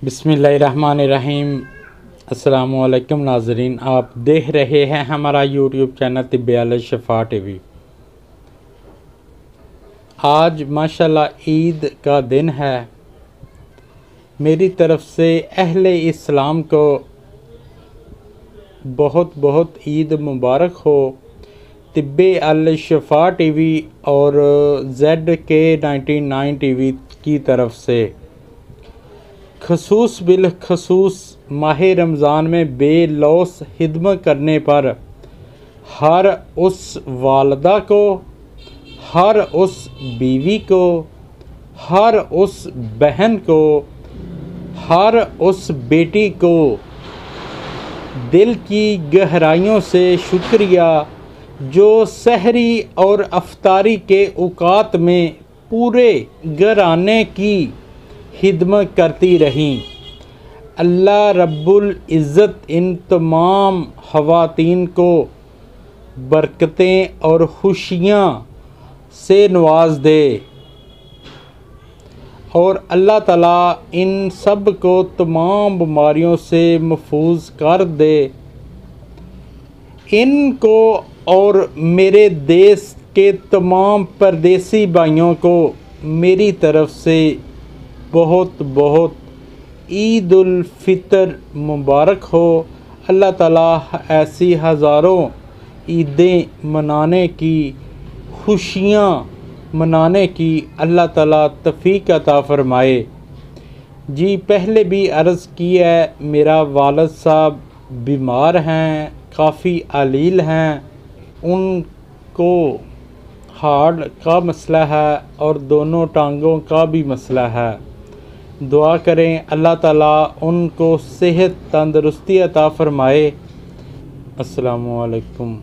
बिस्मिल्लाहिर्रहमानिर्रहीम। अस्सलामुअलैकुम नाज़रीन, आप देख रहे हैं हमारा यूट्यूब चैनल तिब्बे-अल-शिफ़ा टीवी। आज माशाल्लाह ईद का दिन है। मेरी तरफ़ से अहले इस्लाम को बहुत बहुत ईद मुबारक हो। तिब्बे-अल-शिफ़ा टीवी और ZK99 टीवी की तरफ से खसूस बिल खसूस माह रमज़ान में बेलौस खिदमत करने पर हर उस वालदा को, हर उस बीवी को, हर उस बहन को, हर उस बेटी को दिल की गहराइयों से शुक्रिया, जो सहरी और अफ्तारी के औकात में पूरे घराने की खिदमत करती रहीं। अल्लाह रब्बुल इज़्ज़त इन तमाम ख़वातीन को बरकतें और खुशियाँ से नवाज दे और अल्लाह ताला इन सब को तमाम बीमारियों से महफूज कर दे। इनको और मेरे देश के तमाम परदेसी भाइयों को मेरी तरफ़ से बहुत बहुत ईद उल फ़ितर मुबारक हो। अल्लाह ताला ऐसी हज़ारों ईदें मनाने की, खुशियाँ मनाने की अल्लाह ताला तौफ़ीक़ अता फ़रमाए। जी पहले भी अर्ज़ की है, मेरा वालिद साहब बीमार हैं, काफ़ी अलील हैं, उनको हार्ट का मसला है और दोनों टांगों का भी मसला है। दुआ करें अल्लाह ताला उनको सेहत तंदरुस्ती अता फ़रमाए। अस्सलामु अलैकुम।